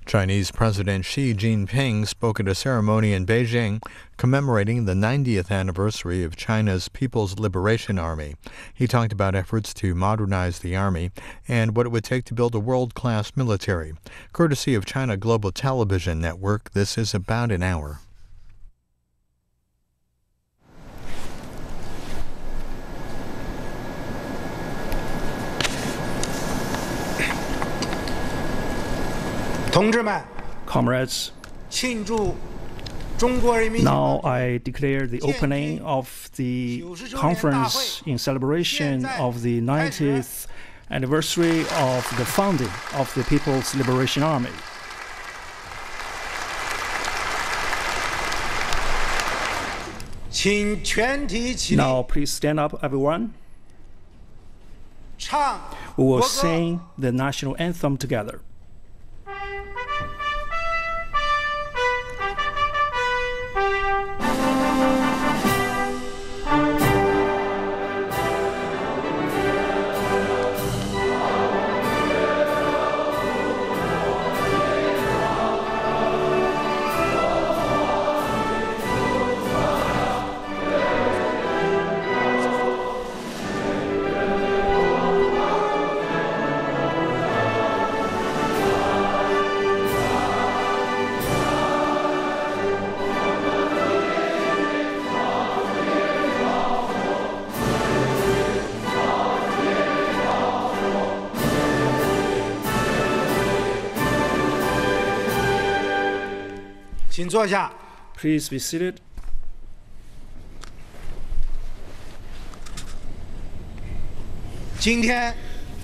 Chinese President Xi Jinping spoke at a ceremony in Beijing commemorating the 90th anniversary of China's People's Liberation Army. He talked about efforts to modernize the army and what it would take to build a world-class military. Courtesy of China Global Television Network, this is about an hour. Comrades, now I declare the opening of the conference in celebration of the 90th anniversary of the founding of the People's Liberation Army. Now please stand up, everyone. We will sing the national anthem together. Please be seated.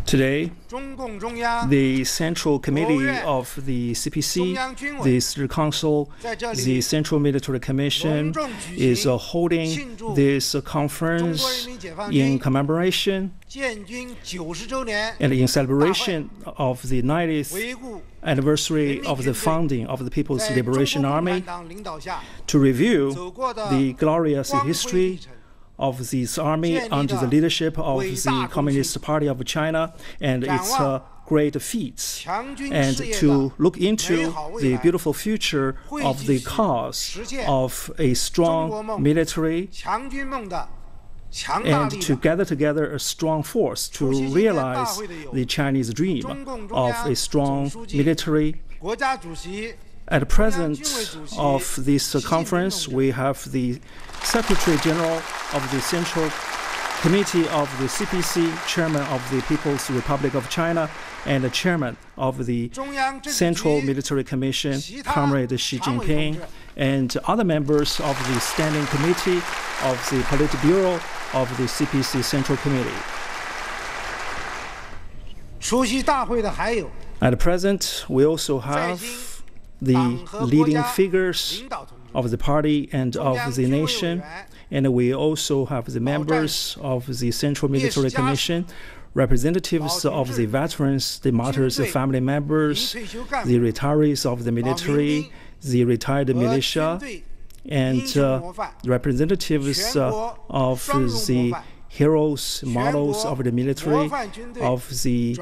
Today, the Central Committee of the CPC, the City Council, the Central Military Commission is holding this conference in commemoration and in celebration of the 90th anniversary of the founding of the People's Liberation Army to review the glorious history of this army under the leadership of the Communist Party of China and its great feats, and to look into the beautiful future of the cause of a strong military and to gather together a strong force to realize the Chinese dream of a strong military. At present of this conference, we have the Secretary General of the Central Committee of the CPC, Chairman of the People's Republic of China, and the Chairman of the Central Military Commission, Comrade Xi Jinping, and other members of the Standing Committee of the Politburo of the CPC Central Committee. At present, we also have the leading figures of the party and of the nation, and we also have the members of the Central Military Commission, representatives of the veterans, the martyrs' family members, the retirees of the military, the retired militia, and representatives of the heroes, models of the military, of the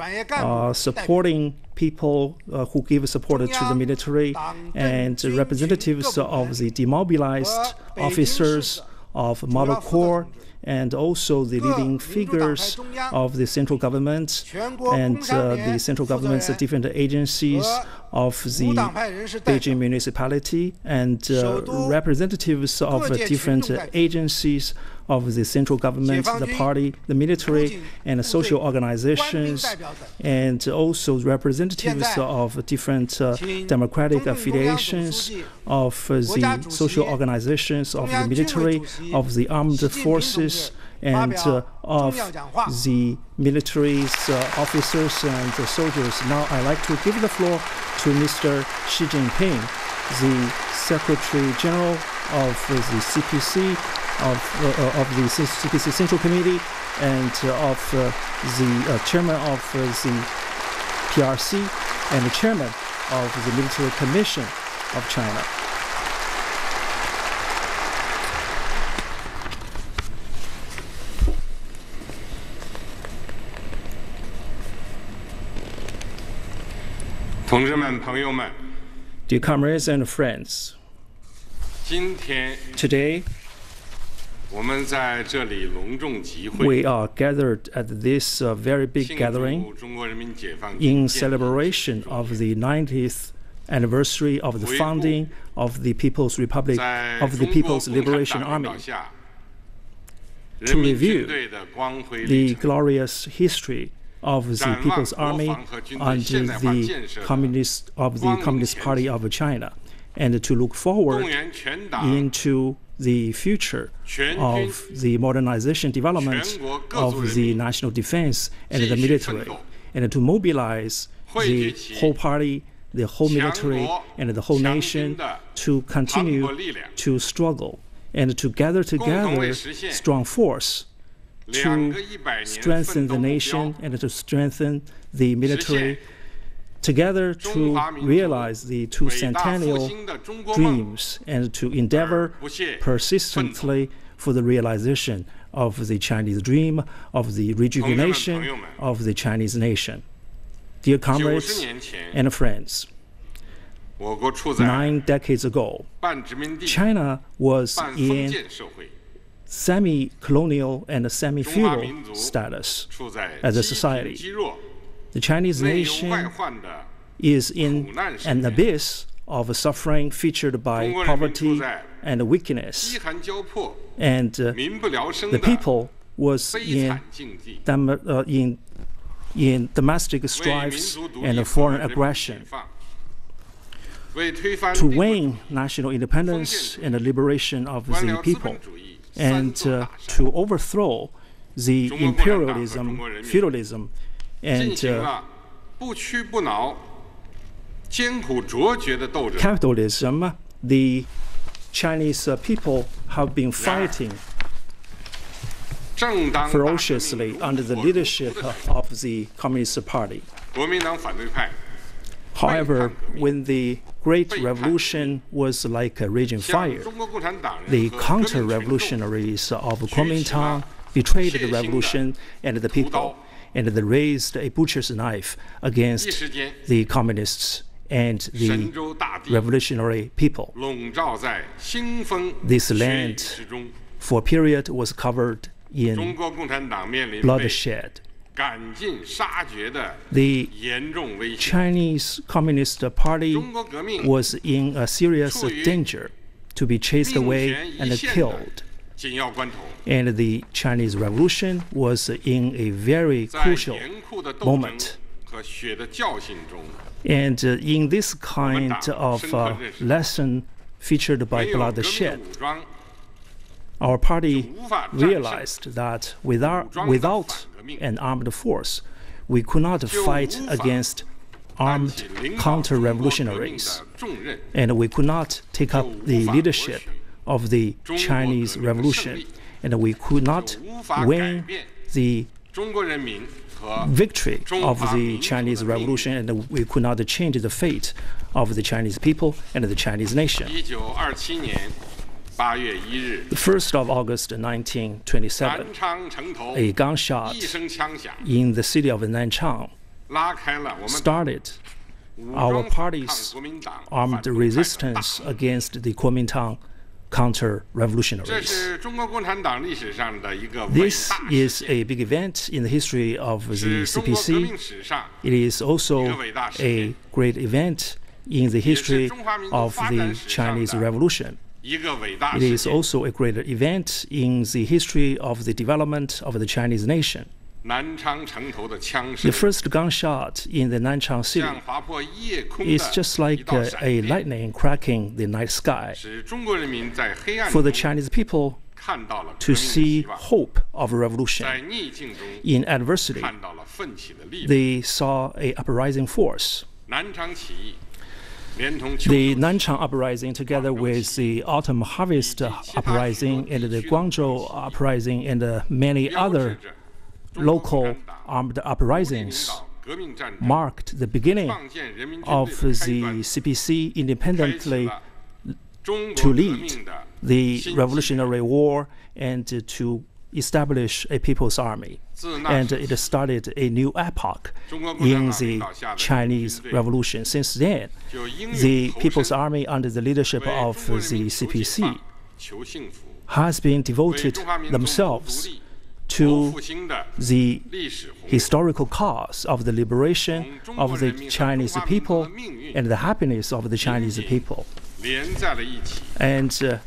supporting people who give support to the military, and representatives of the demobilized officers of Model Corps, and also the leading figures of the central government and the central government's different agencies of the Beijing municipality, and representatives of different agencies of the central government, the party, the military, and social organizations, and also representatives of different democratic affiliations of the social organizations of the military, of the armed forces, and of the military's officers and soldiers. Now I'd like to give the floor to Mr. Xi Jinping, the Secretary General of the CPC, of the CPC Central Committee, and of the Chairman of the PRC, and the Chairman of the Military Commission of China. Dear comrades and friends, 今天 today 我们在这里隆重集会， we are gathered at this very big 庆 gathering 祝中国人民解放 in 军建立 celebration of the 90th anniversary of the founding of the People's Republic 在 of the 中国 People's 共产 Liberation 党领 Army 导下， to 人民 review 军队的光辉 the 历程， glorious history of the 展望 People's 国 Army 防和军队 under 现代化 the 建设的 Communist Party of China, and to look 动 forward 员全党 into the future 全军 of the modernization development 全国各族 of 人 the 民 national defense and the 继续奋 military, 斗 and to mobilize 汇 the 聚起 whole party, the whole 强 military, 国 and the whole 强 nation 军的 to 磅礴 continue 力量， to struggle and to gather 共同为 together 实现 strong force 两 to 个100年 strengthen 奋斗 the 目 nation 标， and to strengthen the military 实现 together 中 to 华民族 realize the two 伟大复 centennial 兴的中国梦， dreams and to endeavor 不懈 persistently for the realization of the Chinese dream, of the rejuvenation 朋友们 of the Chinese nation. Dear 90 comrades 年前， and friends, 我国处在 9 decades ago, 半殖民地、 China was 半封 in 建社会， semi-colonial and 中华 semi-feudal 民族 status. 处在 as a 积贫 society. 积弱、 The Chinese 内忧 nation 外患的 is in 苦难 an 深渊。 abyss of suffering featured by 中国人民处 poverty 在 and weakness, 饥寒交迫、 and 民不聊生 the 的 people was 悲 in 惨境地。 in domestic 为民 strifes 族独立 and 和 foreign 人民解 aggression. 放，为推翻 To 帝国主 win 义 national independence and the liberation of 官 the 僚资 people, 本主义三 and 座大山， to overthrow the 中国共产党和 imperialism, 中国人民 feudalism, 进 and 行了不屈不挠、艰苦卓绝的斗争。 capitalism, the Chinese people have been fighting 正当大革命 ferociously 如 under the 火如荼 leadership 的 of the Communist Party. 国民党反对派 However, 背叛革命 when the Great 背叛革命 Revolution was like a raging 向 fire, 中国共产党人 the 和革命群众 counter-revolutionaries of Kuomintang betrayed the revolution and the people, and they raised a butcher's knife 一 against 时间 the communists and 神 the 州大地 revolutionary people. 笼罩在腥风 This 血雨 land 之中， For a period was covered 中 in 国共产党面临被 bloodshed. 赶尽杀绝的 The 严重威胁。 Chinese Communist Party 中国革命 was in a serious 处于 danger to be chased 命 away 悬一 and 线的 killed. 紧要关头， And the Chinese Revolution was in a very 在 crucial 严酷的斗争 moment. 和血的教训中， And in this kind of lesson featured by 没有革命的 bloodshed, 武装， our party 无法战胜 realized that without an armed force, we could not 就 fight 无法 against 担 armed 起领导中国革命 counter-revolutionaries, 的重任。 and we could not take up the leadership of the Chinese Revolution, and we could not win the 中国人民和 victory of 中华 the 民族的 Chinese 命运。 Revolution, and we could not change the fate of the Chinese people and the Chinese nation. 1927年8月1日， The 1st of August 1927, 南昌城头 a gunshot 一声枪响， in the city of Nanchang 拉开了我们 started 武 our 装反抗 party's 国民党 armed 反动派的大 resistance against the Kuomintang 这 counter-revolutionaries. 是中国共产党历史上的一个伟 This 大事 is 件， a big event in the history of the 是中国革 CPC. 命史上 It is also a great event in the history of the Chinese Revolution. 一个伟大 It 事 is 件。 also a great event in the history of the development of the Chinese nation. 南昌城头的枪 The 声 first gunshot in the Nanchang city 像划破夜空 is 的 just 一 like 道闪 a 电， lightning cracking the night sky 使中国人民在黑暗 for the 中 Chinese people 看到了革 to 命的 see 希望， hope of a 在 revolution. 逆境中 In adversity, 看到了奋起的力量。 they saw a uprising force. 南昌起义连同秋 The 收 Nanchang uprising, together with the autumn harvest uprising and the Guangzhou uprising and many 标志 other 着中国共 local 产党 armed 独立领 uprisings 导革命战争， marked the beginning 创建人民军 of 队的开 the 端， CPC 开启 independently 了中 to 国革 lead 命的 the 新纪元 revolutionary war and to establish a people's army, and it started a new epoch in the Chinese Revolution. Since then, the People's Army under the leadership of the CPC has been devoted themselves to the historical cause of the liberation of the Chinese people and the happiness of the Chinese people, and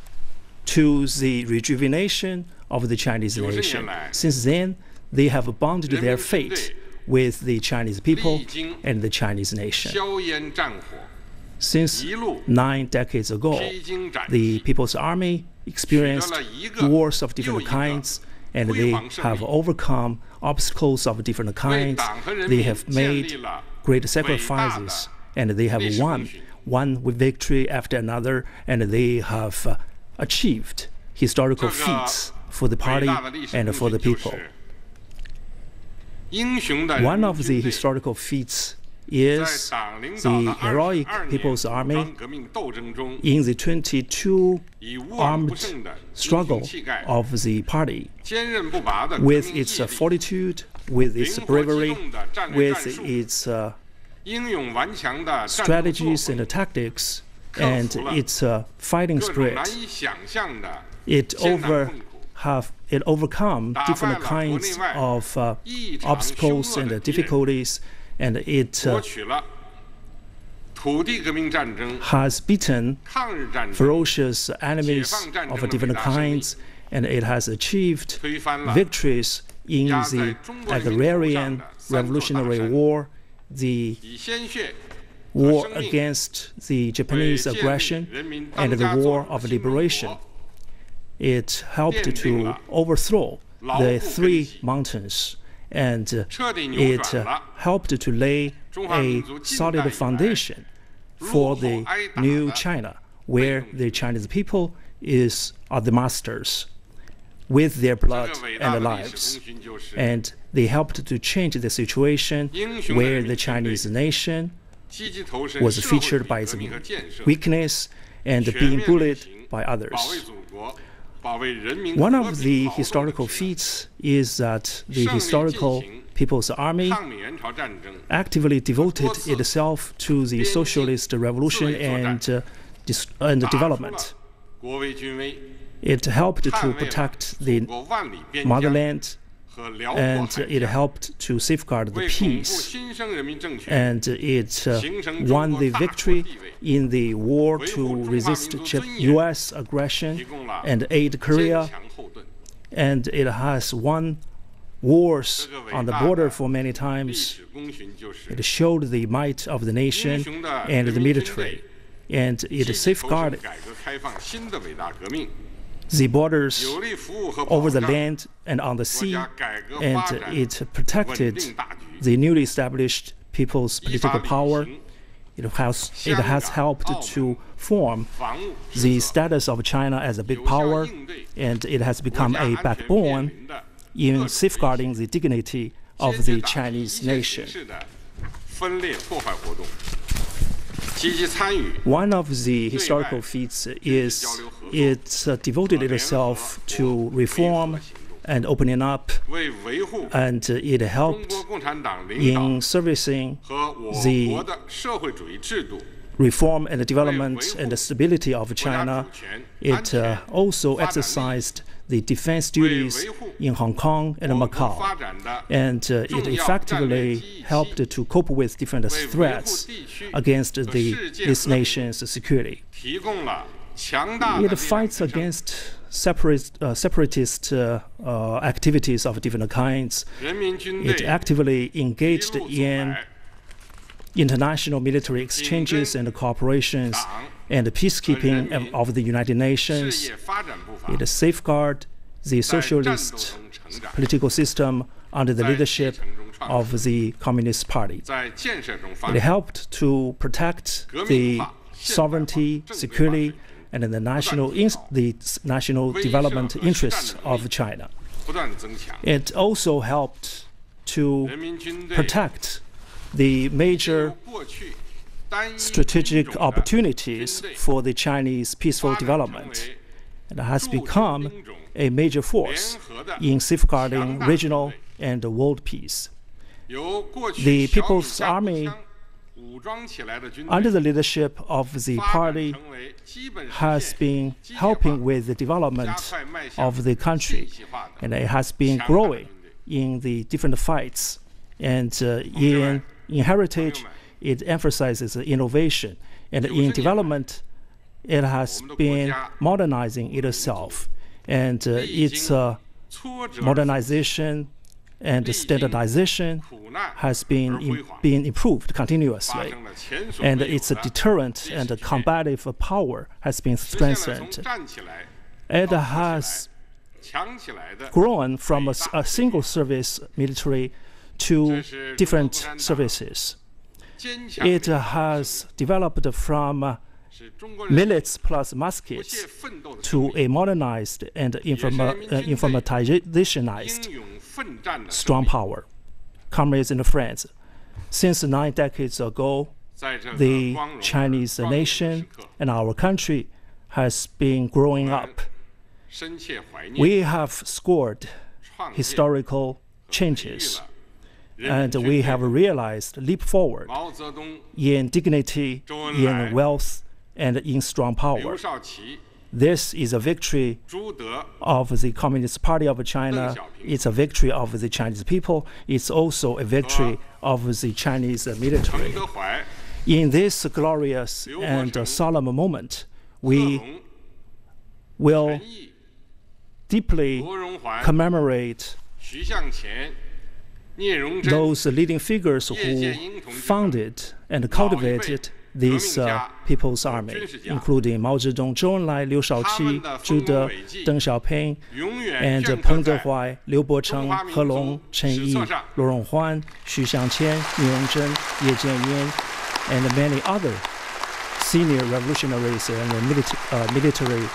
to the rejuvenation of the Chinese nation. Since then, they have bonded their fate with the Chinese people and the Chinese nation. Since 9 decades ago, the People's Army experienced wars of different kinds, and they have overcome obstacles of different kinds. They have made great sacrifices, and they have won one victory after another, and they have achieved historical feats for the party and for the people. One of the historical feats is the heroic People's Army in the 22 armed struggle of the party, with its fortitude, with its bravery, with its strategies and tactics, and its fighting spirit. It overcome different kinds of obstacles and difficulties, and it has beaten ferocious enemies of different kinds, and it has achieved victories in the agrarian revolutionary war, the war against the Japanese aggression, and the war of liberation. It helped to overthrow the 3 mountains, and it helped to lay a solid foundation for the new China, where the Chinese people are the masters with their blood and lives. And they helped to change the situation where the Chinese nation was featured by its weakness and being bullied by others. One of the historical feats is that the historical People's Army actively devoted itself to the socialist revolution and development. It helped to protect the motherland, and it helped to safeguard the peace, and it won the victory in the war to resist U.S. aggression and aid Korea, and it has won wars on the border for many times. It showed the might of the nation and the military, and it safeguarded the borders over the land and on the sea, and it protected the newly established people's political power. It has helped to form the status of China as a big power, and it has become a backbone in safeguarding the dignity of the Chinese nation. One of the historical feats is it devoted itself to reform and opening up, and it helped in servicing the reform and the development and the stability of China. It also exercised the defense duties in Hong Kong and Macau, and it effectively helped to cope with different threats against these nations' security. It fights against separatist activities of different kinds. It actively engaged in international military exchanges and cooperations and peacekeeping of the United Nations. It safeguarded the socialist political system under the leadership of the Communist Party. It helped to protect the sovereignty, security, and the national development interests of China. It also helped to protect the major strategic opportunities for the Chinese peaceful development. It has become a major force in safeguarding regional and world peace. The People's Army, under the leadership of the party, has been helping with the development of the country, and it has been growing in the different fights. And in heritage, it emphasizes innovation, and in development, it has been modernizing itself, and its modernization and standardization has been improved continuously, and its deterrent and combative power has been strengthened. It has grown from a single service military to different services. It has developed from millets plus muskets to a modernized and informatized strong power. Comrades and friends, since 9 decades ago, the Chinese nation and our country has been growing up. We have scored historical changes, and we have realized leap forward in dignity, in wealth, and in strong power. This is a victory of the Communist Party of China. It's a victory of the Chinese people. It's also a victory of the Chinese military. In this glorious and solemn moment, we will deeply commemorate those leading figures who founded and cultivated this People's Army, including Mao Zedong, Zhou Enlai, Liu Shaoqi, Zhu De, Deng Xiaoping, and Peng Dehuai, Liu Bocheng, He Long, Chen Yi, Luo Ronghuan, Xu Xiangqian, Ni Rongzhen, Ye Jianyan, and many other senior revolutionaries and military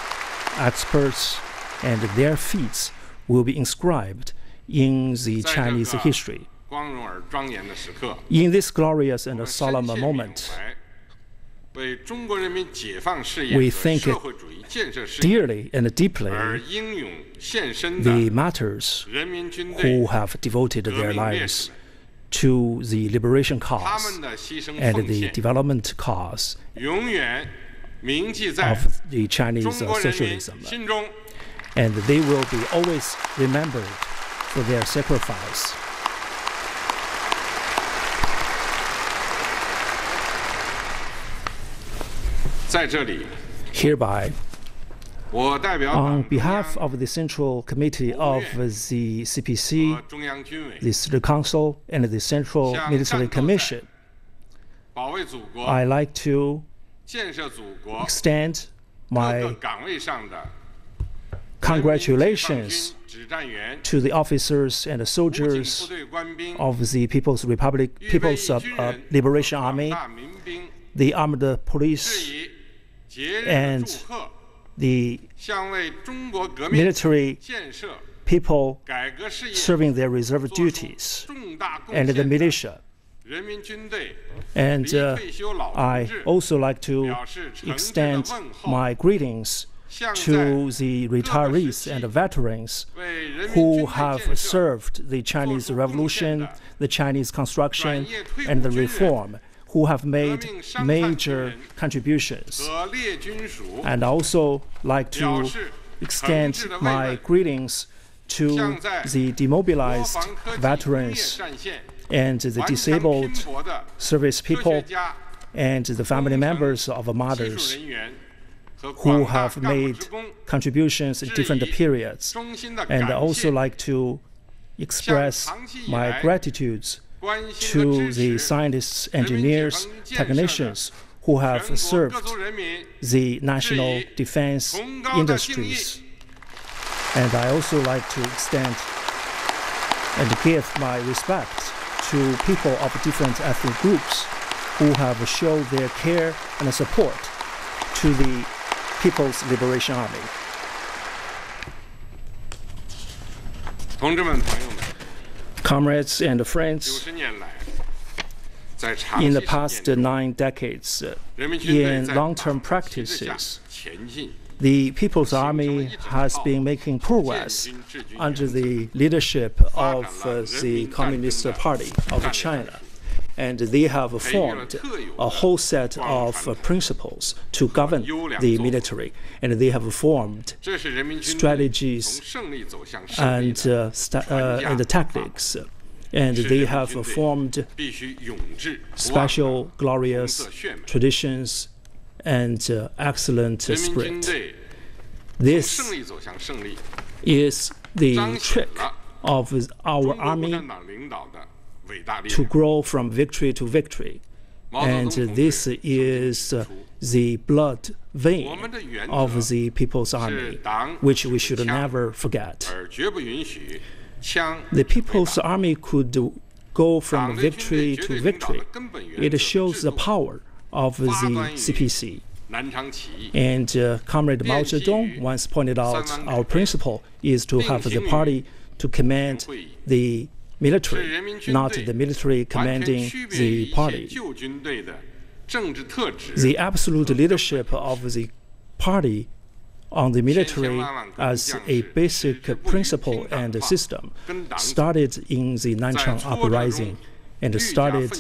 experts, and their feats will be inscribed in the Chinese history. In this glorious and solemn moment, we think dearly and deeply the martyrs who have devoted their lives to the liberation cause and the development cause of the Chinese socialism. And they will be always remembered for their sacrifice. Hereby, on behalf of the Central Committee of the CPC, the City Council, and the Central Military Commission, I like to extend my congratulations to the officers and the soldiers of the People's Liberation Army, the armed police, and the military people serving their reserve duties, and the militia. And I also like to extend my greetings to the retirees and the veterans who have served the Chinese Revolution, the Chinese construction, and the reform, who have made major contributions. And I also like to extend my greetings to the demobilized veterans and the disabled service people and the family members of martyrs who have made contributions in different periods. And I also like to express my gratitude to the scientists, engineers, technicians who have served the national defense industries. And I also like to extend and give my respect to people of different ethnic groups who have shown their care and support to the People's Liberation Army. Comrades and friends, in the past 9 decades, in long-term practices, the People's Army has been making progress under the leadership of the Communist Party of China. And they have formed a whole set of principles to govern the military. And they have formed strategies and tactics. And they have formed special, glorious traditions and excellent spirit. This is the trick of our army to grow from victory to victory. And this is the blood vein of the People's Army, which we should never forget. The People's Army could go from victory to victory. It shows the power of the CPC. And Comrade Mao Zedong once pointed out our principle is to have the party to command the military, not the military commanding the party. The absolute leadership of the party on the military as a basic principle and system started in the Nanchang Uprising and started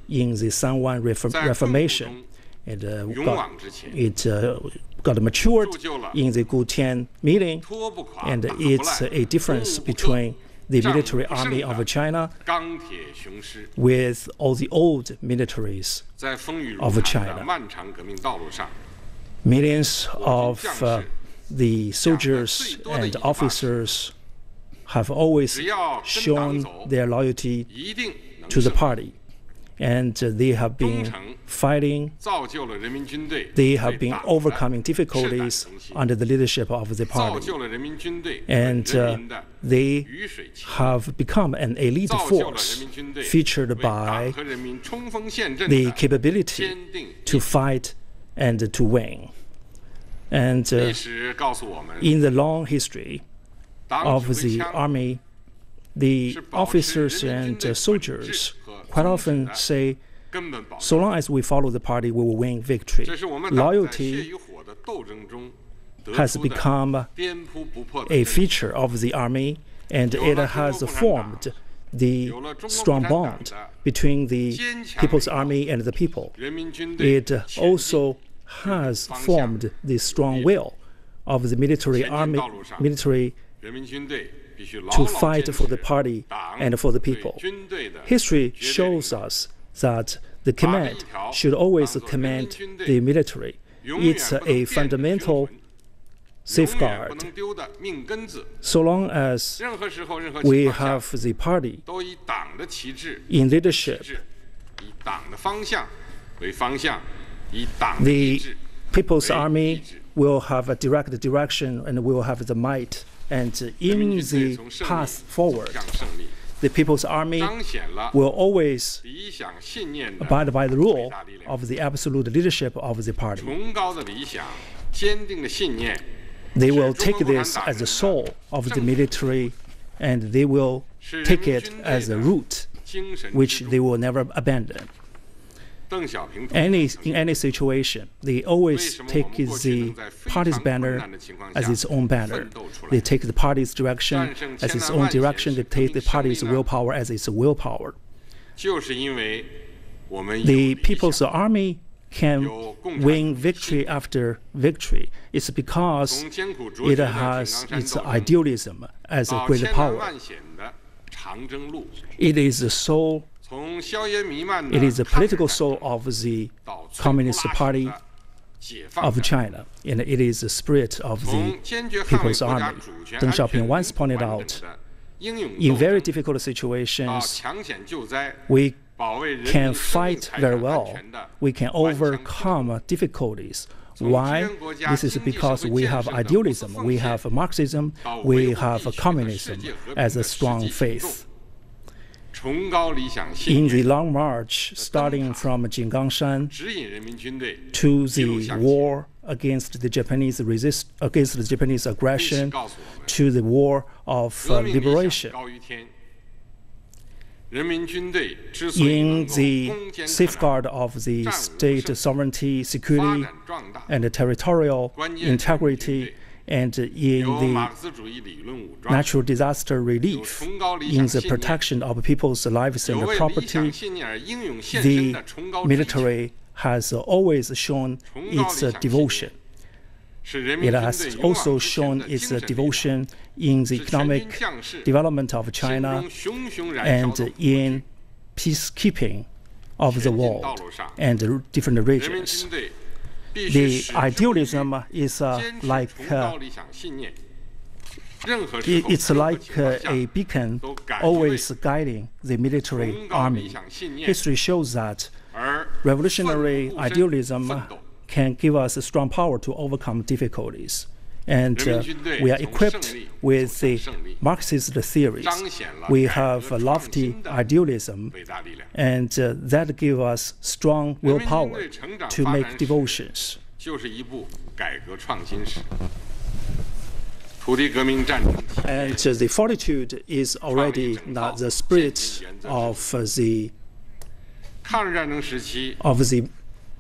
in the Sanwan Reformation. And it got matured in the Gutian meeting, and it's a difference between the military army of China with all the old militaries of China. Millions of the soldiers and officers have always shown their loyalty to the party. And they have been fighting, they have been overcoming difficulties under the leadership of the party. And they have become an elite force featured by the capability to fight and to win. And in the long history of the army, the officers and soldiers quite often say, so long as we follow the party, we will win victory. Loyalty has become a feature of the army, and it has formed the strong bond between the People's Army and the people. It also has formed the strong will of the military to fight for the party and for the people. History shows us that the command should always command the military. It's a fundamental safeguard. So long as we have the party in leadership, the People's Army will have a direct direction and will have the might. And in the path forward, the People's Army will always abide by the rule of the absolute leadership of the party. They will take this as the soul of the military, and they will take it as a root, which they will never abandon. In any situation, they always take the party's banner as its own banner. They take the party's direction as its own direction. They take the party's willpower as its willpower. The People's Army can win victory after victory. It's because it has its idealism as a great power. It is the soul. It is the political soul of the Communist Party of China, and it is the spirit of the People's Army. Deng Xiaoping once pointed out, in very difficult situations, we can fight very well. We can overcome difficulties. Why? This is because we have idealism, we have Marxism, we have communism as a strong faith. In the long march, starting from Jinggangshan to the war against the Japanese aggression, to the war of liberation, in the safeguard of the state sovereignty, security, and territorial integrity, and in the natural disaster relief, in the protection of people's lives and property, the military has always shown its devotion. It has also shown its devotion in the economic development of China and in peacekeeping of the world and different regions. The idealism is like it's like a beacon always guiding the military army. History shows that revolutionary idealism can give us a strong power to overcome difficulties. And we are equipped with the Marxist theories. We have a lofty idealism, and that gives us strong willpower to make devotions. And the fortitude is already not the spirit of the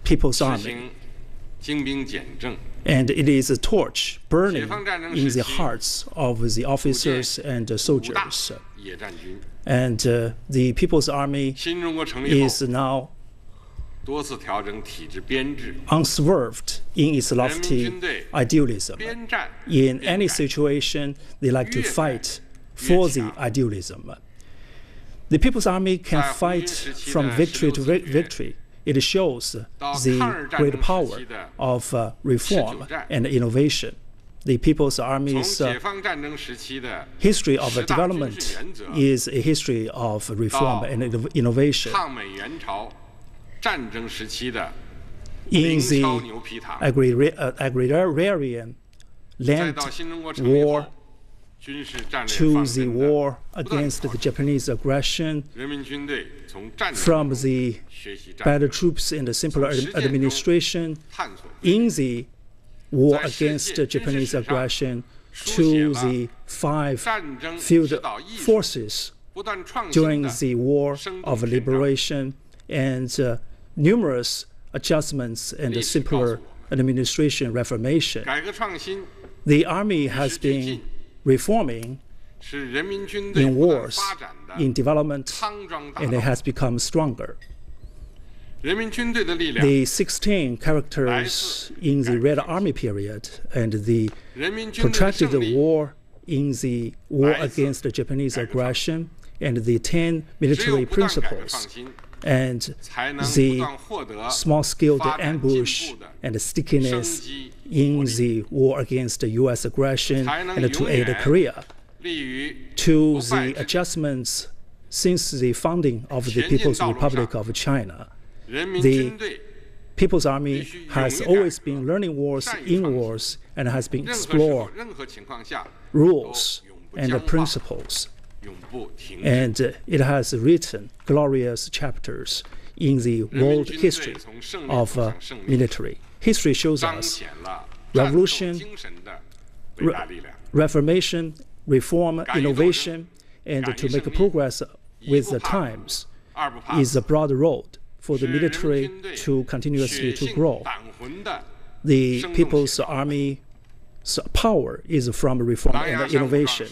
People's Army. And it is a torch burning in the hearts of the officers and soldiers. And the People's Army is now unswerved in its lofty idealism. In any situation, they like to fight for the idealism. The People's Army can fight from victory to victory. It shows the great power of reform and innovation. The People's Army's history of development is a history of reform and innovation. In the agrarian land war to the war against the Japanese aggression, from the better troops and the simpler administration, in the war against Japanese aggression, to the 5 field forces during the war of liberation, and numerous adjustments and simpler administration reformation. The army has been reforming in wars, in development, and it has become stronger. The 16 characters in the Red Army period and the protracted war in the war against the Japanese aggression and the 10 military principles and the small-scale ambush and stickiness in the war against the U.S. aggression and to aid Korea, to the adjustments since the founding of the People's Republic of China. The People's Army has always been learning wars in wars and has been exploring rules and principles. And it has written glorious chapters in the world history of military. History shows us revolution, reformation, reform, innovation, and to make progress with the times is a broad road for the military to continuously to grow. The People's Army's power is from reform and innovation,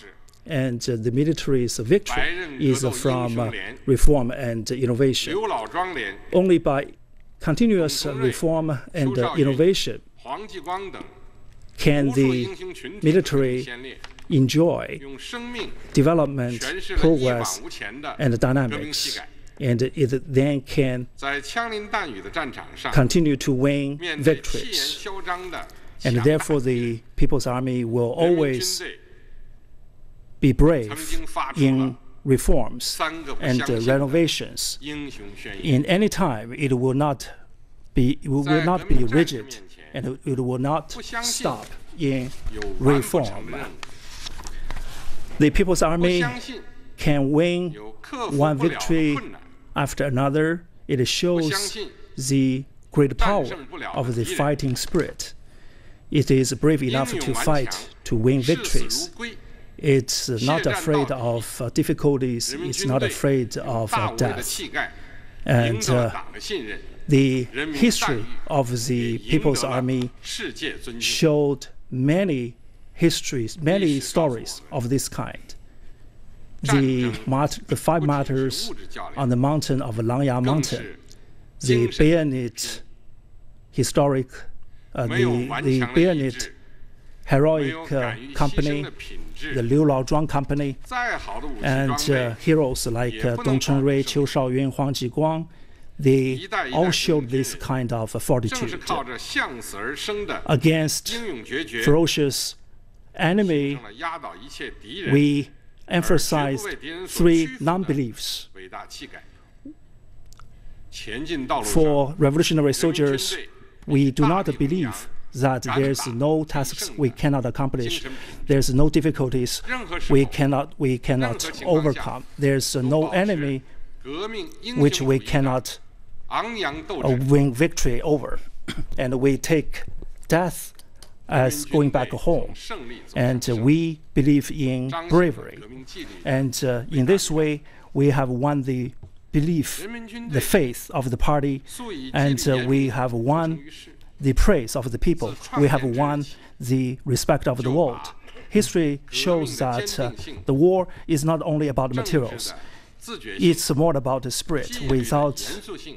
and the military's victory is from reform and innovation. Only by continuous reform and innovation can the military enjoy development, progress, and dynamics, and it then can continue to win victories. And therefore, the People's Army will always be brave in reforms and renovations. In any time, it will not be rigid, and it will not stop in reform. The People's Army can win one victory after another. It shows the great power of the fighting spirit. It is brave enough to fight to win victories. It's not afraid of difficulties. It's not afraid of death. And the history of the People's Army showed many stories of this kind. The 5 martyrs on the mountain of Langya Mountain, the bayonet historic, the bayonet heroic company, the Liu Laozhuang company, and heroes like Dong Chunrui, Qiu Shaoyun, Huang Jiguang, they all showed this kind of fortitude against ferocious enemy. We emphasized 3 non-beliefs. For revolutionary soldiers, we do not believe that there's no tasks we cannot accomplish. There's no difficulties we cannot overcome. There's no enemy which we cannot win victory over. And we take death as going back home. And we believe in bravery. And in this way, we have won the belief, the faith of the party, and we have won the praise of the people. We have won the respect of the world. History shows that the war is not only about materials. It's more about the spirit. Without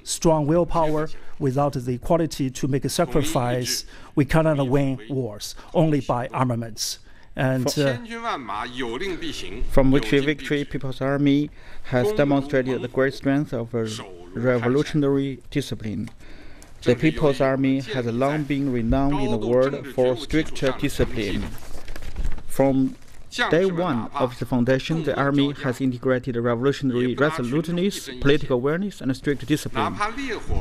strong willpower, without the quality to make a sacrifice, we cannot win wars, only by armaments. And from victory to victory, People's Army has demonstrated the great strength of a revolutionary discipline. The People's Army has long been renowned in the world for strict discipline. From day one of its foundation, the Army has integrated revolutionary resoluteness, political awareness, and strict discipline.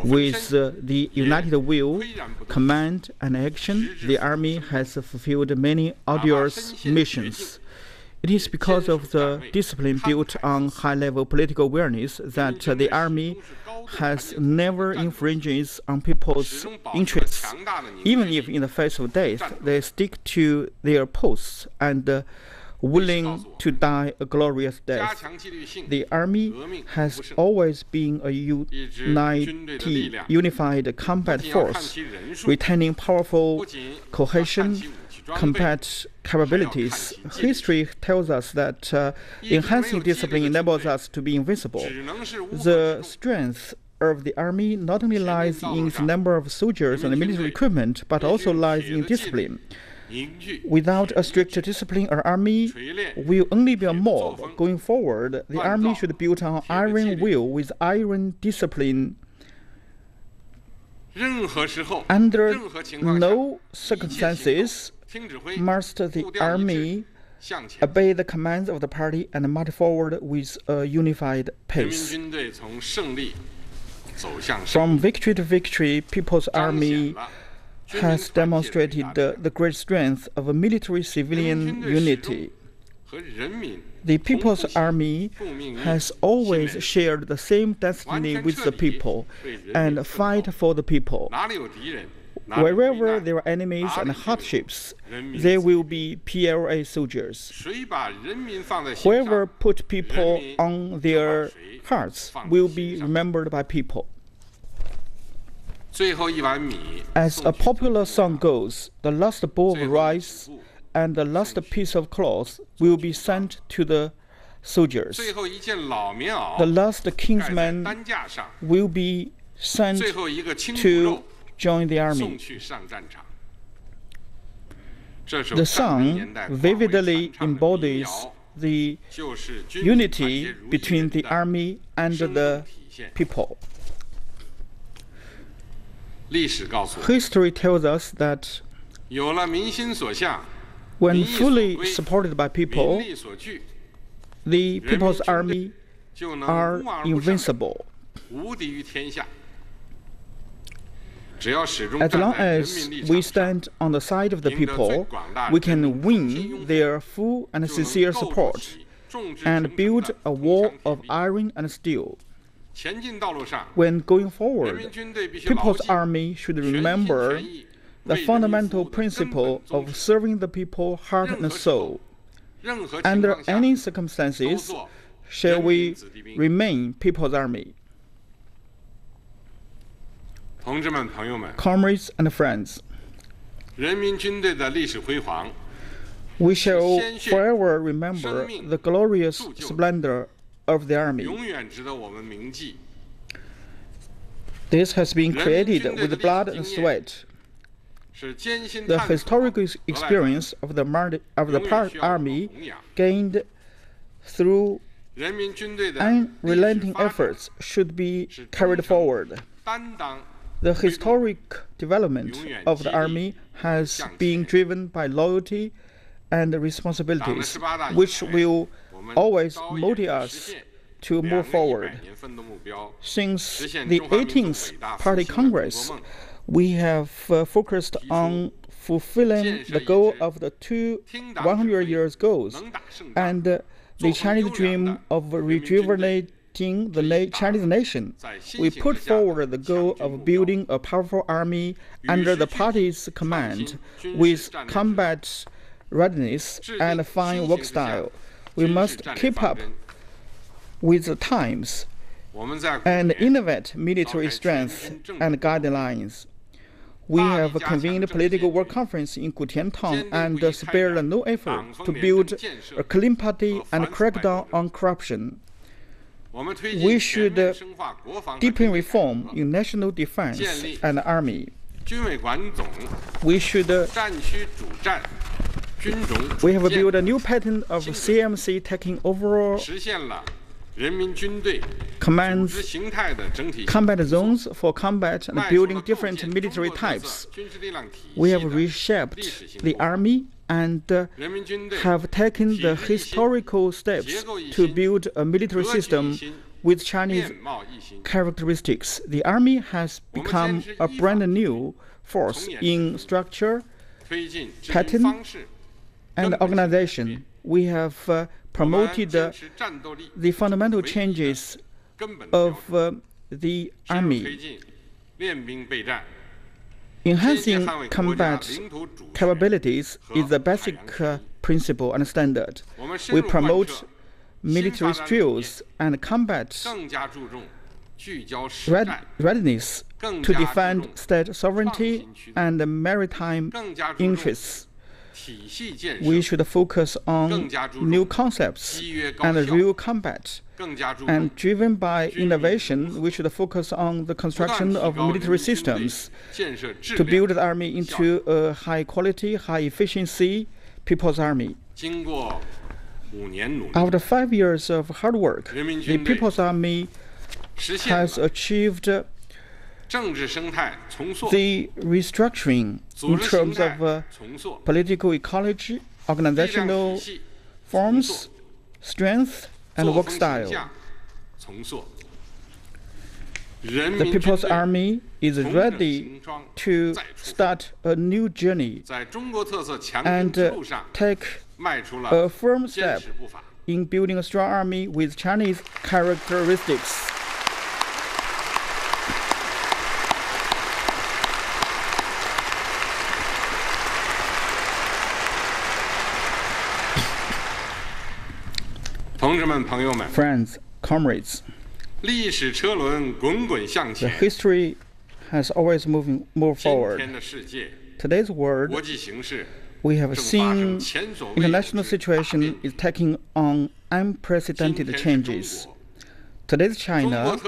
With the united will, command, and action, the Army has fulfilled many arduous missions. It is because of the discipline built on high-level political awareness that the Army has never infringed on people's interests. Even if in the face of death, they stick to their posts and willing to die a glorious death. The Army has always been a unified combat force, retaining powerful cohesion, combat capabilities. History tells us that enhancing discipline enables us to be invincible. The strength of the Army not only lies in its number of soldiers and military equipment, but also lies in discipline. Without a strict discipline, our Army will only be a mob. Going forward, the Army should build on iron will with iron discipline. Under no circumstances must the Army obey the commands of the party and march forward with a unified pace. From victory to victory, People's Army has demonstrated the great strength of a military-civilian unity. The People's Army has always shared the same destiny with the people and fight for the people. Wherever there are enemies and hardships, there will be PLA soldiers. Whoever put people on their hearts will be remembered by people. As a popular song goes, the last bowl of rice and the last piece of cloth will be sent to the soldiers. The last kinsman will be sent to join the army. The song vividly embodies the unity between the army and the people. History tells us that when fully supported by people, the People's Army are invincible. As long as we stand on the side of the people, we can win their full and sincere support and build a wall of iron and steel. When going forward, People's Army should remember the fundamental principle of serving the people heart and soul. Under any circumstances, shall we remain People's Army? Comrades and friends, we shall forever remember the glorious splendor of the Army. This has been created with blood and sweat. The historical experience of the Army gained through unrelenting efforts should be carried forward. The historic development of the Army has been driven by loyalty and responsibilities, which will always motivate us to move forward. Since the 18th Party Congress, we have focused on fulfilling the goal of the 100 years goals and the Chinese dream of rejuvenating the Chinese nation. We put forward the goal of building a powerful army under the party's command with combat readiness and fine work style. We must keep up with the times and innovate military strength and guidelines. We have convened a political work conference in Gutiantown and spared no effort to build a clean party and crack down on corruption. We should deepen reform in national defense and army. We have built a new pattern of CMC taking overall commands, combat zones for combat and building different military types. We have reshaped the army and have taken the historical steps to build a military system with Chinese characteristics. The army has become a brand new force in structure, pattern, and organization. We have promoted the fundamental changes of the army. Enhancing combat capabilities is the basic principle and standard. We promote military drills and combat readiness to defend state sovereignty and maritime interests. We should focus on new concepts and real combat. And driven by innovation, we should focus on the construction of military systems to build the army into a high-quality, high-efficiency People's Army. After 5 years of hard work, the People's Army has achieved the restructuring in terms of political ecology, organizational forms, strength, and work style. The People's Army is ready to start a new journey and take a firm step in building a strong army with Chinese characteristics. Friends, comrades, the history has always moved forward. Today's world, we have seen international situation is taking on unprecedented changes. Today's China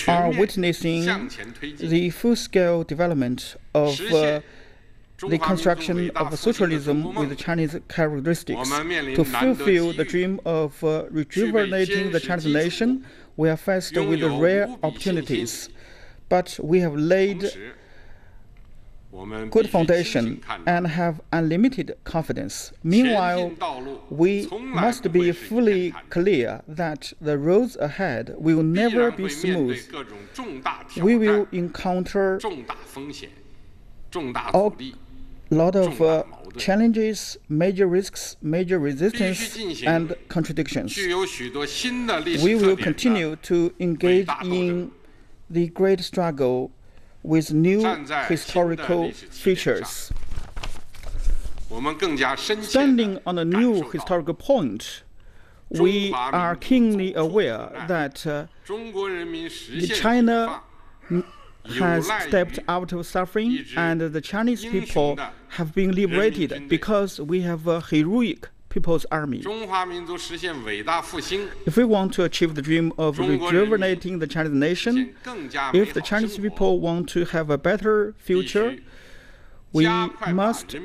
are witnessing the full-scale development of the construction of socialism with Chinese characteristics. To fulfill the dream of rejuvenating the Chinese nation, we are faced with rare opportunities, but we have laid good foundation and have unlimited confidence. Meanwhile, we must be fully clear that the roads ahead will never be smooth. We will encounter a lot of challenges, major risks, major resistance, and contradictions. We will continue to engage in the great struggle with new historical features. Standing on a new historical point, we are keenly aware that China has stepped out of suffering, and the Chinese people have been liberated because we have a heroic People's Army. If we want to achieve the dream of rejuvenating the Chinese nation, if the Chinese people want to have a better future, we must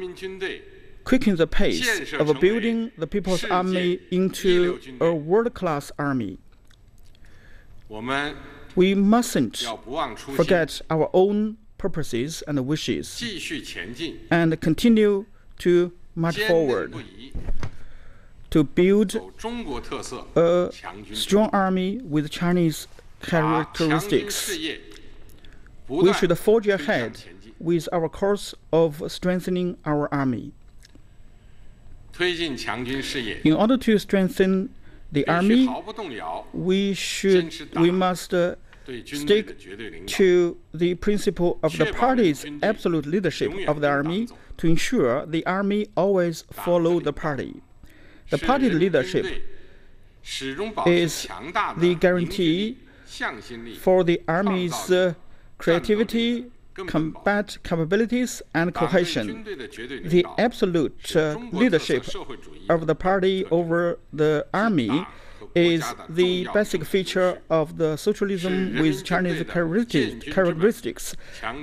quicken the pace of building the People's Army into a world-class army. We mustn't forget our own purposes and wishes and continue to march forward to build a strong army with Chinese characteristics. We should forge ahead with our course of strengthening our army. In order to strengthen the army, we must stick to the principle of the party's absolute leadership of the army to ensure the army always follow the party. The party leadership is the guarantee for the army's creativity, combat capabilities, and cohesion. The absolute leadership of the party over the army is the basic feature of the socialism with Chinese characteristics,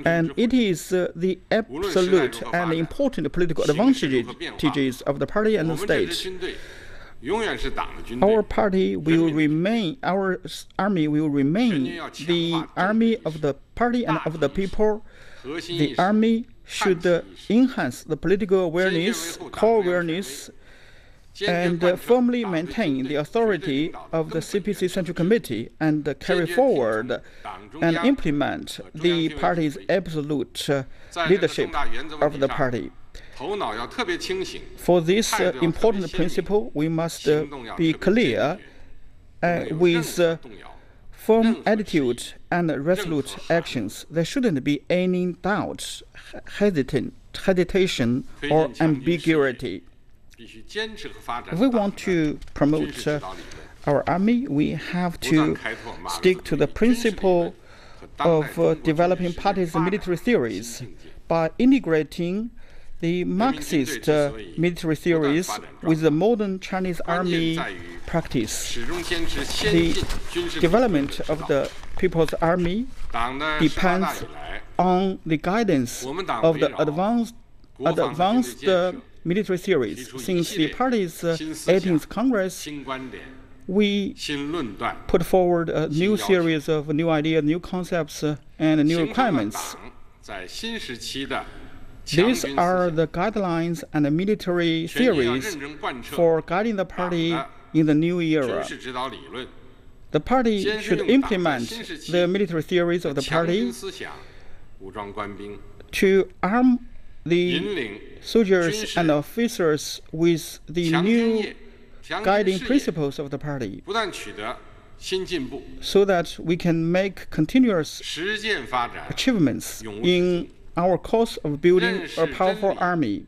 and it is the absolute and important political advantages of the party and the state. Our party will remain, our army will remain the army of the party and of the people. The army should enhance the political awareness, core awareness, and firmly maintain the authority of the CPC Central Committee and carry forward and implement the party's absolute leadership of the party. For this important principle, we must be clear with firm attitude and resolute actions. There shouldn't be any doubt, hesitation, or ambiguity. If we want to promote our army, we have to stick to the principle of developing party's military theories by integrating the Marxist military theories with the modern Chinese army practice. The development of the People's Army depends on the guidance of the advanced military theories. Since the party's 18th Congress, we put forward a new series of new ideas, new concepts, and new requirements. These are the guidelines and the military theories for guiding the party in the new era. The party should implement the military theories of the party to arm the soldiers and officers with the new guiding principles of the party, so that we can make continuous achievements in our course of building a powerful army.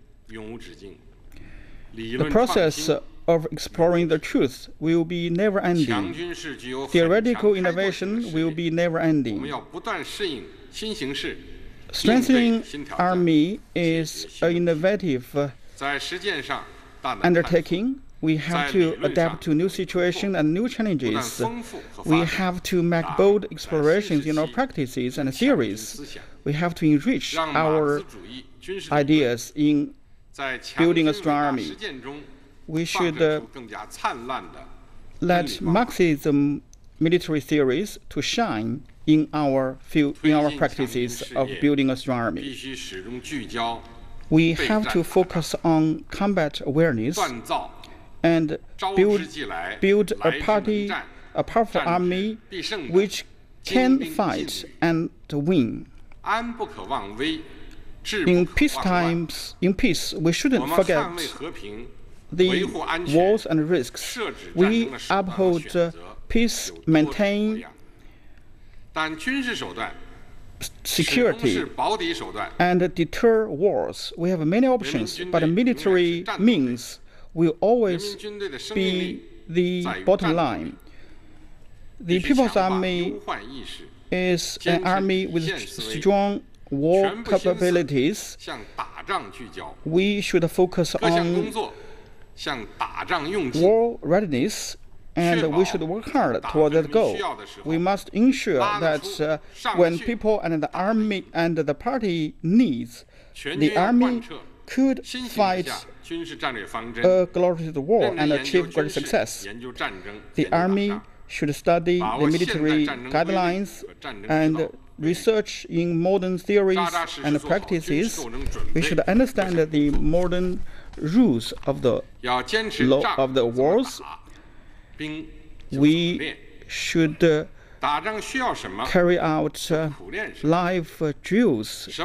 The process of exploring the truth will be never-ending. Theoretical innovation will be never-ending. Strengthening army is an innovative undertaking. We have to adapt to new situations and new challenges. We have to make bold explorations in our practices and theories. We have to enrich our ideas in building a strong army. We should let Marxism military theories to shine in our practices of building a strong army. We have to focus on combat awareness and build a powerful army which can fight and win. In peace, we shouldn't forget the wars and risks. We uphold peace, maintain security and deter wars. We have many options, but military means will always be the bottom line. The People's Army is an army with strong war capabilities. We should focus on war readiness, and we should work hard toward that goal. We must ensure that when people and the army and the party needs, the army could fight a glorious war and achieve great success. The army should study the military guidelines and research in modern theories and practices. We should understand the modern rules of the law of the wars. We should carry out live drills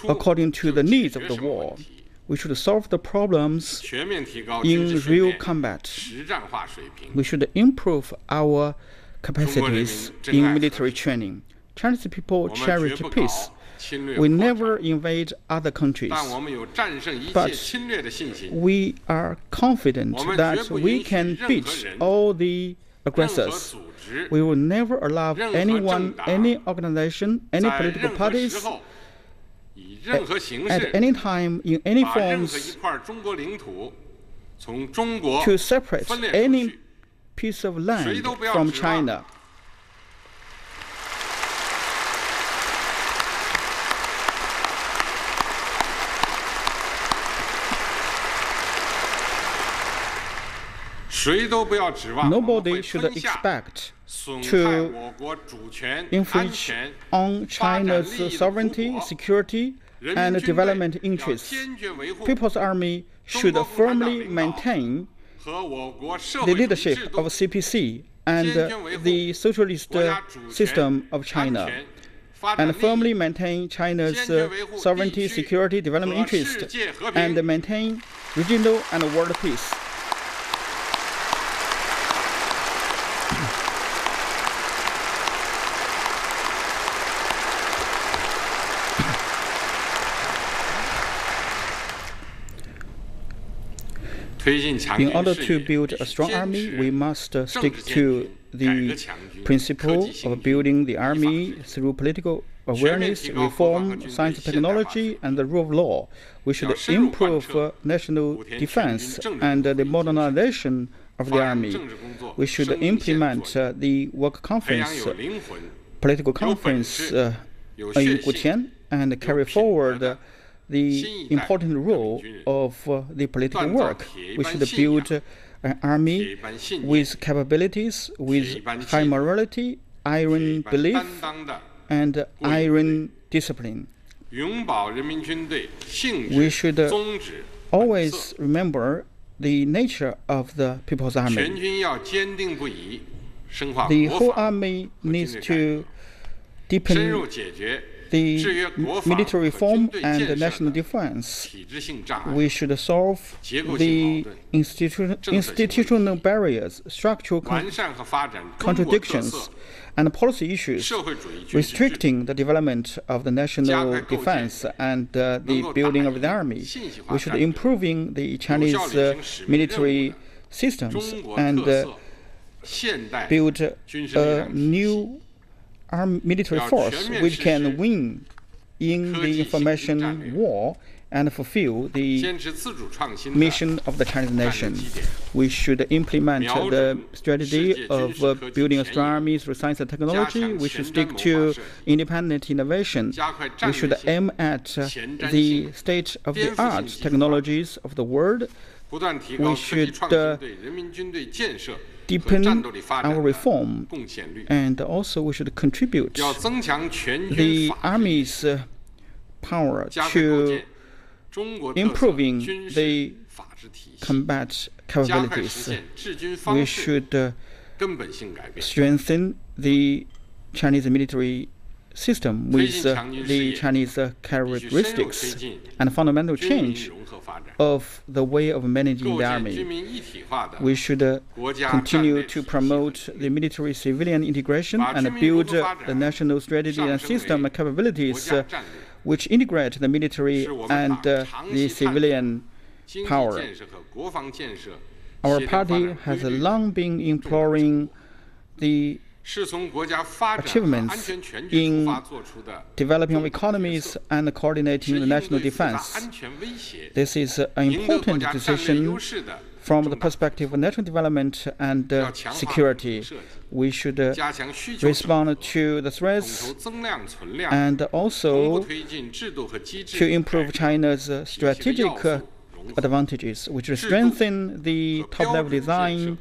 according to the needs of the war. We should solve the problems in real combat. We should improve our capacities in military training. Chinese people cherish peace. We never invade other countries, but we are confident that we can beat all the aggressors. We will never allow anyone, any organization, any political parties at any time, in any forms, to separate any piece of land from China. Nobody should expect to infringe on China's sovereignty, security, and development interests. People's Army should firmly maintain the leadership of CPC and the socialist system of China, and firmly maintain China's sovereignty, security, development interests, and maintain regional and world peace. In order to build a strong army, we must stick to the principle of building the army through political awareness, reform, science and technology, and the rule of law. We should improve national defense and the modernization of the army. We should implement the work conference, political conference in Gutian, and carry forward the important role of the political work. We should build an army with capabilities, with high morality, iron belief, and iron discipline. We should always remember the nature of the People's Army. The whole army needs to deepen the military reform and the national defense. We should solve the institutional barriers, structural contradictions, and policy issues restricting the development of the national defense and the building of the army. We should improving the Chinese military systems and build a new military force which can win in the information war and fulfill the mission of the Chinese nation. We should implement the strategy of building a strong army through science and technology. We should stick to independent innovation. We should aim at the state-of-the-art technologies of the world. We should deepen our reform, and also we should contribute the army's power to improving the combat capabilities. We should strengthen the Chinese military system with the Chinese characteristics and fundamental change of the way of managing the army. We should continue to promote the military-civilian integration and build the national strategy and system and capabilities which integrate the military and the civilian power. Our party has long been imploring the achievements in developing of economies and coordinating the national defense. This is an important decision from the perspective of national development and security. We should respond to the threats and also to improve China's strategic advantages, which will strengthen the top-level design,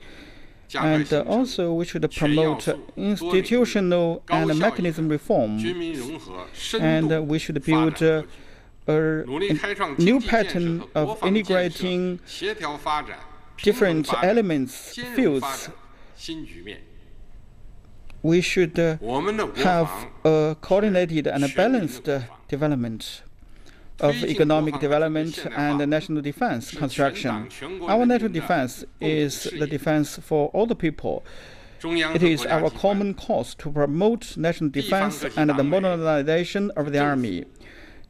and also we should promote institutional and mechanism reform, and we should build a new pattern of integrating different elements, fields. We should have a coordinated and a balanced development of economic development and national defense construction. Our national defense is the defense for all the people. It is our common cause to promote national defense and the modernization of the army.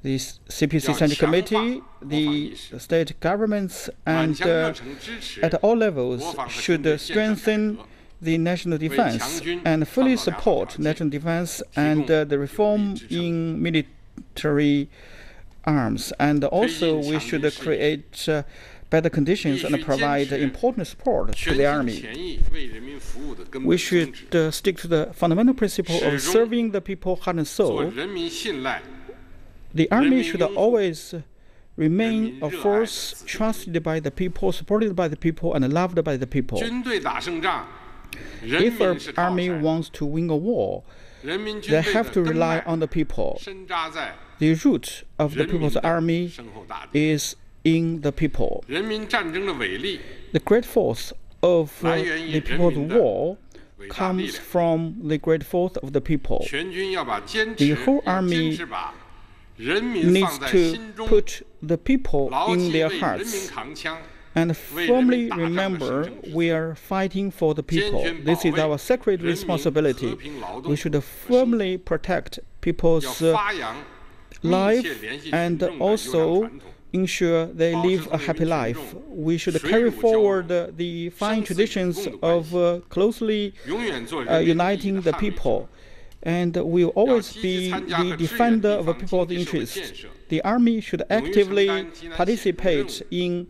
The CPC Central Committee, the state governments, and at all levels should strengthen the national defense and fully support national defense and the reform in military arms. And also we should create better conditions and provide important support to the army. We should stick to the fundamental principle of serving the people heart and soul. The army should always remain a force trusted by the people, supported by the people, and loved by the people. If an army wants to win a war, they have to rely on the people. The root of the people's army is in the people. The great force of the people's war comes from the great force of the people. The whole army needs to put the people in their hearts and firmly remember we are fighting for the people. This is our sacred responsibility. We should firmly protect people's life and also ensure they live a happy life. We should carry forward the fine traditions of closely uniting the people, and will always be the defender of the people's interests. The army should actively participate in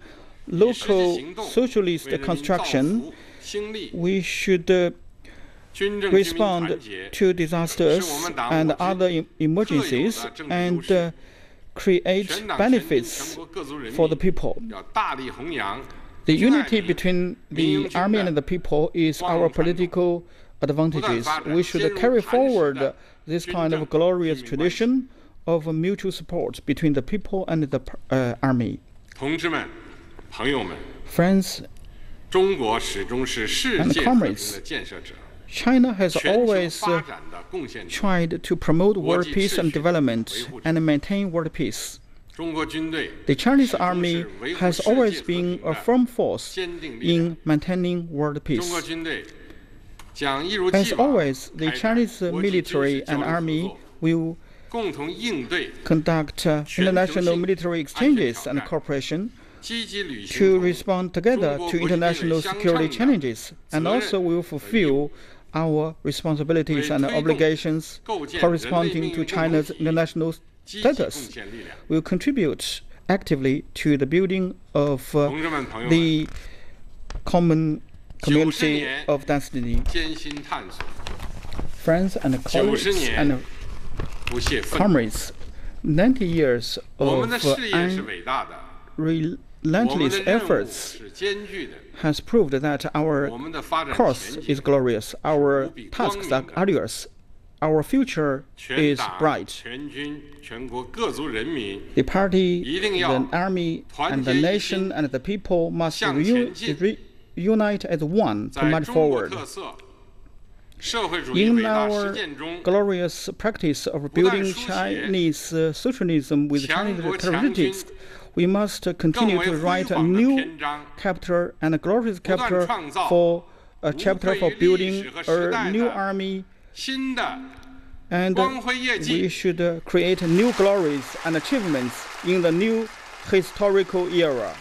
local socialist construction. We should respond to disasters and other emergencies and create benefits for the people. The unity between the army and the people is our political advantages. We should carry forward this kind of glorious tradition of mutual support between the people and the army. Friends and comrades, China has always tried to promote world peace and development and maintain world peace. The Chinese army has always been a firm force in maintaining world peace. As always, the Chinese military and army will conduct international military exchanges and cooperation to respond together to international security challenges, and also will fulfill our responsibilities and obligations corresponding to China's international status. We will contribute actively to the building of the common community of destiny. Friends and colleagues and comrades, 90 years of relentless efforts has proved that our course is glorious, our tasks are arduous, our future is bright. The party, the army, and the nation and the people must unite as one to march forward. In our glorious practice of building Chinese socialism with Chinese characteristics, we must continue to write a new chapter and a glorious chapter for a chapter for building a new army, and we should create new glories and achievements in the new historical era.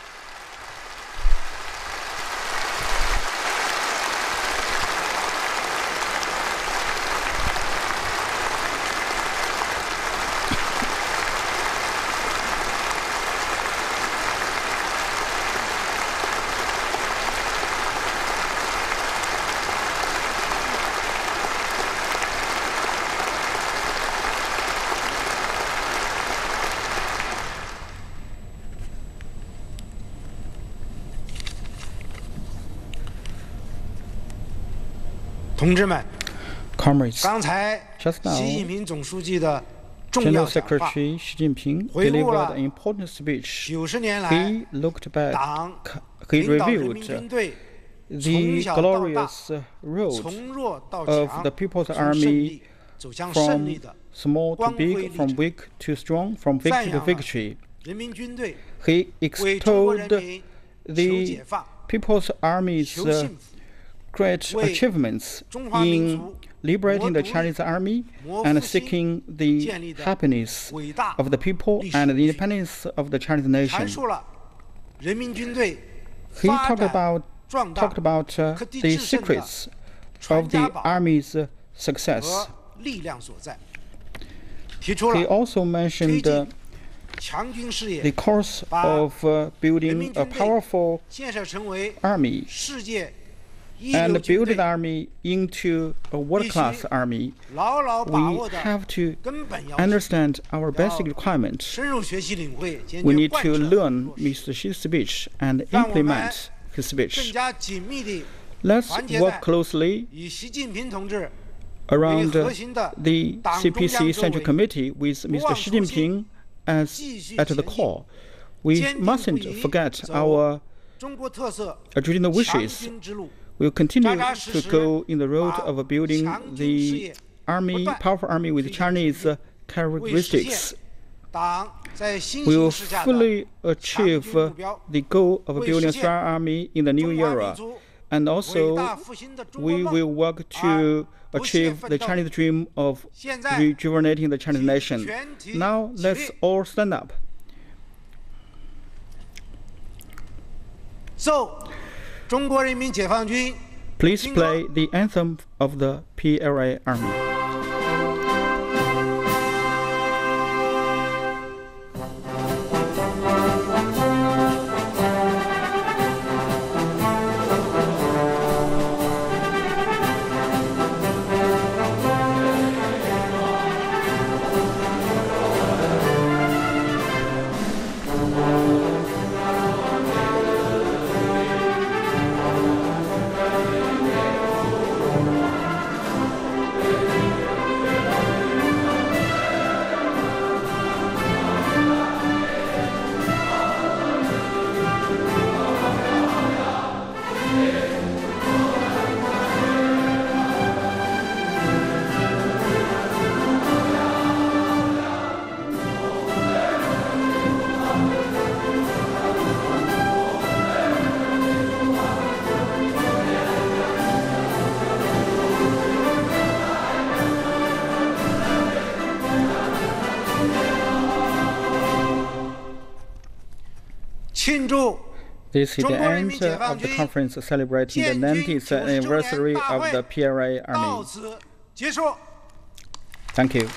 Comrades, just now, General Secretary Xi Jinping delivered an important speech. He looked back, he reviewed the glorious road of the People's Army from small to big, from weak to strong, from victory to victory. He extolled the People's Army's great achievements in liberating the Chinese army and seeking the happiness of the people and the independence of the Chinese nation. He talked about the secrets of the army's success. He also mentioned the course of building a powerful army and build the army into a world-class army. We have to understand our basic requirements. We need to learn Mr. Xi's speech and implement his speech. Let's work closely around the CPC Central Committee with Mr. Xi Jinping as at the core. We mustn't forget our original wishes. We'll continue to go in the road of building the army, powerful army with Chinese characteristics. We will fully achieve the goal of building a strong army in the new era. And also, we will work to achieve the Chinese dream of rejuvenating the Chinese nation. Now, let's all stand up. Please play the anthem of the PLA Army. This is the end of the conference celebrating the 90th anniversary of the PLA Army. Thank you.